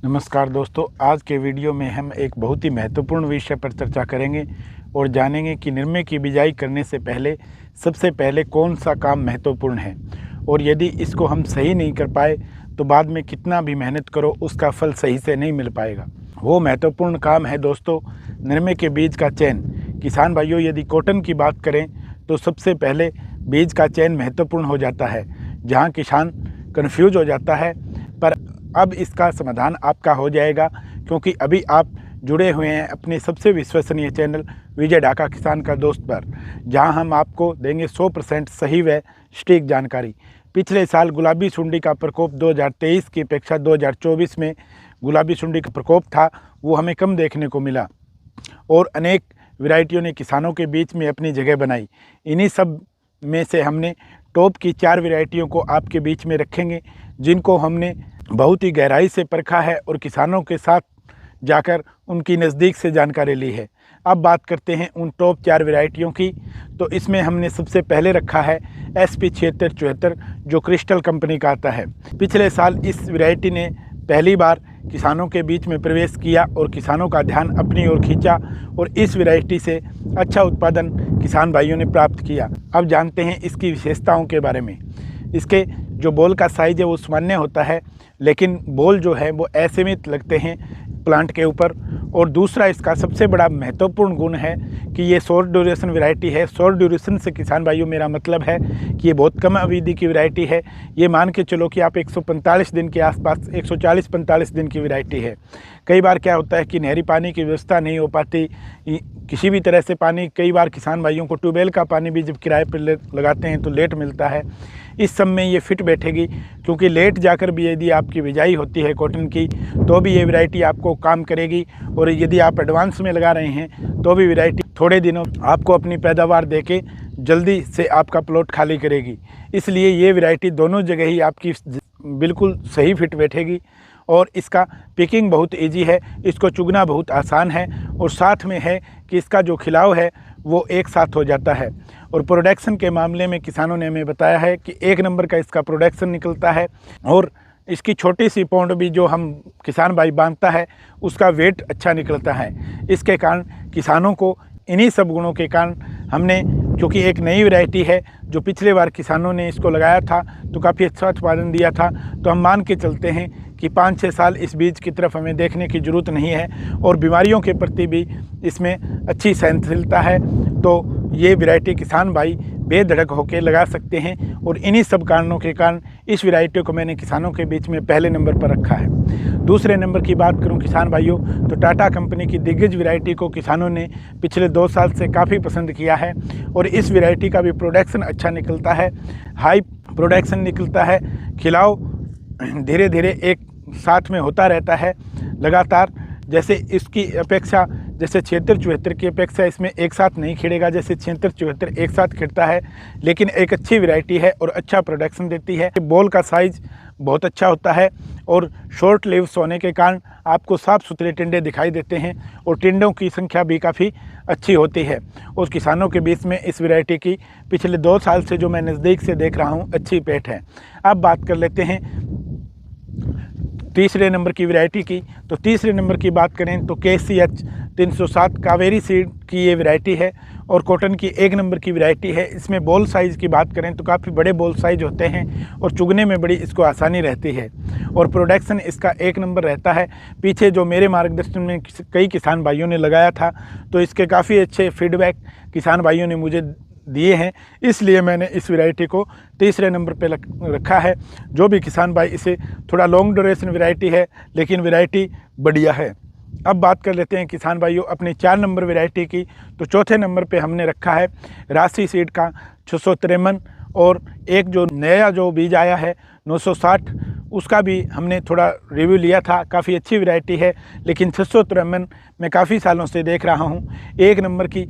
नमस्कार दोस्तों, आज के वीडियो में हम एक बहुत ही महत्वपूर्ण विषय पर चर्चा करेंगे और जानेंगे कि निरमे की बिजाई करने से पहले सबसे पहले कौन सा काम महत्वपूर्ण है और यदि इसको हम सही नहीं कर पाए तो बाद में कितना भी मेहनत करो उसका फल सही से नहीं मिल पाएगा। वो महत्वपूर्ण काम है दोस्तों निरमे के बीज का चयन। किसान भाइयों, यदि कॉटन की बात करें तो सबसे पहले बीज का चयन महत्वपूर्ण हो जाता है, जहाँ किसान कन्फ्यूज हो जाता है। पर अब इसका समाधान आपका हो जाएगा, क्योंकि अभी आप जुड़े हुए हैं अपने सबसे विश्वसनीय चैनल विजय ढाका किसान का दोस्त पर, जहां हम आपको देंगे 100% सही व सटीक जानकारी। पिछले साल गुलाबी सुंडी का प्रकोप 2023 की अपेक्षा 2024 में गुलाबी सुंडी का प्रकोप था, वो हमें कम देखने को मिला और अनेक वैरायटियों ने किसानों के बीच में अपनी जगह बनाई। इन्हीं सब में से हमने टॉप की 4 वैरायटियों को आपके बीच में रखेंगे, जिनको हमने बहुत ही गहराई से परखा है और किसानों के साथ जाकर उनकी नज़दीक से जानकारी ली है। अब बात करते हैं उन टॉप 4 वैरायटियों की। तो इसमें हमने सबसे पहले रखा है SP 7674, जो क्रिस्टल कंपनी का आता है। पिछले साल इस वैरायटी ने पहली बार किसानों के बीच में प्रवेश किया और किसानों का ध्यान अपनी ओर खींचा और इस वैरायटी से अच्छा उत्पादन किसान भाइयों ने प्राप्त किया। अब जानते हैं इसकी विशेषताओं के बारे में। इसके जो बॉल का साइज़ है वो सामान्य होता है, लेकिन बॉल जो है वो असीमित लगते हैं प्लांट के ऊपर। और दूसरा इसका सबसे बड़ा महत्वपूर्ण गुण है कि ये शॉर्ट ड्यूरेशन वैरायटी है। शॉर्ट ड्यूरेशन से किसान भाइयों मेरा मतलब है कि ये बहुत कम अवधि की वैरायटी है। ये मान के चलो कि आप 145 दिन के आसपास 140-45 दिन की वैरायटी है। कई बार क्या होता है कि नहरी पानी की व्यवस्था नहीं हो पाती, किसी भी तरह से पानी, कई बार किसान भाइयों को ट्यूबवेल का पानी भी जब किराए पर लगाते हैं तो लेट मिलता है। इस सब में ये फिट बैठेगी, क्योंकि लेट जाकर भी यदि आपकी बिजाई होती है कॉटन की तो भी ये वैरायटी आपको काम करेगी। और यदि आप एडवांस में लगा रहे हैं तो भी वैरायटी थोड़े दिनों आपको अपनी पैदावार देके जल्दी से आपका प्लॉट खाली करेगी। इसलिए ये वैरायटी दोनों जगह ही आपकी बिल्कुल सही फिट बैठेगी। और इसका पिकिंग बहुत इजी है, इसको चुगना बहुत आसान है और साथ में है कि इसका जो खिलाव है वो एक साथ हो जाता है। और प्रोडक्शन के मामले में किसानों ने हमें बताया है कि 1 नंबर का इसका प्रोडक्शन निकलता है। और इसकी छोटी सी पौंड भी जो हम किसान भाई बांधता है उसका वेट अच्छा निकलता है। इसके कारण किसानों को इन्हीं सब गुणों के कारण हमने, क्योंकि एक नई वैरायटी है जो पिछले बार किसानों ने इसको लगाया था तो काफ़ी अच्छा उत्पादन दिया था, तो हम मान के चलते हैं कि 5-6 साल इस बीज की तरफ हमें देखने की ज़रूरत नहीं है। और बीमारियों के प्रति भी इसमें अच्छी सहनशीलता है, तो ये वैरायटी किसान भाई बेधड़क होकर लगा सकते हैं। और इन्हीं सब कारणों के कारण इस वैरायटी को मैंने किसानों के बीच में पहले नंबर पर रखा है। दूसरे नंबर की बात करूं किसान भाइयों, तो टाटा कंपनी की दिग्गज वैरायटी को किसानों ने पिछले 2 साल से काफ़ी पसंद किया है और इस वैरायटी का भी प्रोडक्शन अच्छा निकलता है, हाई प्रोडक्शन निकलता है। खिलाव धीरे धीरे एक साथ में होता रहता है लगातार। जैसे इसकी अपेक्षा, जैसे 7674 की अपेक्षा इसमें एक साथ नहीं खिलेगा, जैसे 7674 एक साथ खिलता है, लेकिन एक अच्छी वैरायटी है और अच्छा प्रोडक्शन देती है। बॉल का साइज़ बहुत अच्छा होता है और शॉर्ट लीव्स होने के कारण आपको साफ़ सुथरे टिंडे दिखाई देते हैं और टिंडों की संख्या भी काफ़ी अच्छी होती है। और किसानों के बीच में इस वैरायटी की पिछले 2 साल से जो मैं नज़दीक से देख रहा हूँ अच्छी पेठ है। अब बात कर लेते हैं तीसरे नंबर की वैरायटी की। तो तीसरे नंबर की बात करें तो KCH 307 कावेरी सीड की ये वैरायटी है और कॉटन की 1 नंबर की वैरायटी है। इसमें बॉल साइज़ की बात करें तो काफ़ी बड़े बॉल साइज होते हैं और चुगने में बड़ी इसको आसानी रहती है और प्रोडक्शन इसका 1 नंबर रहता है। पीछे जो मेरे मार्गदर्शन में कई किसान भाइयों ने लगाया था तो इसके काफ़ी अच्छे फीडबैक किसान भाइयों ने मुझे दिए हैं, इसलिए मैंने इस वैरायटी को तीसरे नंबर पे रखा है। जो भी किसान भाई, इसे थोड़ा लॉन्ग ड्यूरेशन वैरायटी है लेकिन वैरायटी बढ़िया है। अब बात कर लेते हैं किसान भाइयों अपने 4 नंबर वैरायटी की। तो चौथे नंबर पे हमने रखा है राशि सीड का 653 और एक जो नया जो बीज आया है 960, उसका भी हमने थोड़ा रिव्यू लिया था। काफ़ी अच्छी वैरायटी है, लेकिन 653 मैं काफ़ी सालों से देख रहा हूँ 1 नंबर की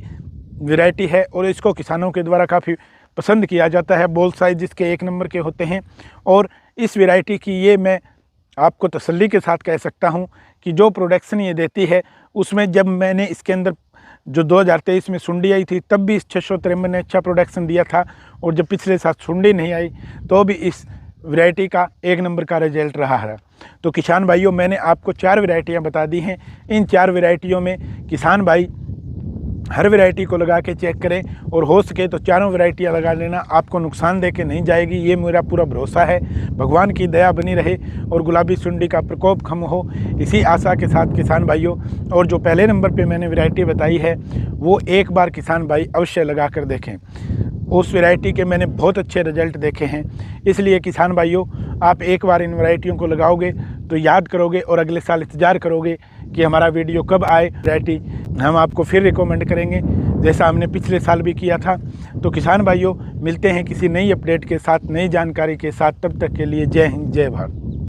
वैरायटी है और इसको किसानों के द्वारा काफ़ी पसंद किया जाता है। बॉल साइज जिसके 1 नंबर के होते हैं और इस वैरायटी की ये मैं आपको तसल्ली के साथ कह सकता हूँ कि जो प्रोडक्शन ये देती है उसमें, जब मैंने इसके अंदर जो 2023 में सुंडी आई थी तब भी इस 653 ने अच्छा प्रोडक्शन दिया था और जब पिछले साल सुंडी नहीं आई तो भी इस वैरायटी का 1 नंबर का रिजल्ट रहा है। तो किसान भाइयों, मैंने आपको 4 वैरायटियाँ बता दी हैं। इन 4 वैरायटियों में किसान भाई हर वैरायटी को लगा के चेक करें और हो सके तो चारों वैरायटियाँ लगा लेना, आपको नुकसान दे के नहीं जाएगी, ये मेरा पूरा भरोसा है। भगवान की दया बनी रहे और गुलाबी सुंडी का प्रकोप कम हो, इसी आशा के साथ किसान भाइयों। और जो पहले नंबर पे मैंने वैरायटी बताई है वो एक बार किसान भाई अवश्य लगा कर देखें। उस वैरायटी के मैंने बहुत अच्छे रिजल्ट देखे हैं। इसलिए किसान भाइयों, आप एक बार इन वैरायटियों को लगाओगे तो याद करोगे और अगले साल इंतज़ार करोगे कि हमारा वीडियो कब आए। वैरायटी हम आपको फिर रिकमेंड करेंगे, जैसा हमने पिछले साल भी किया था। तो किसान भाइयों, मिलते हैं किसी नई अपडेट के साथ, नई जानकारी के साथ। तब तक के लिए जय हिंद, जय भारत।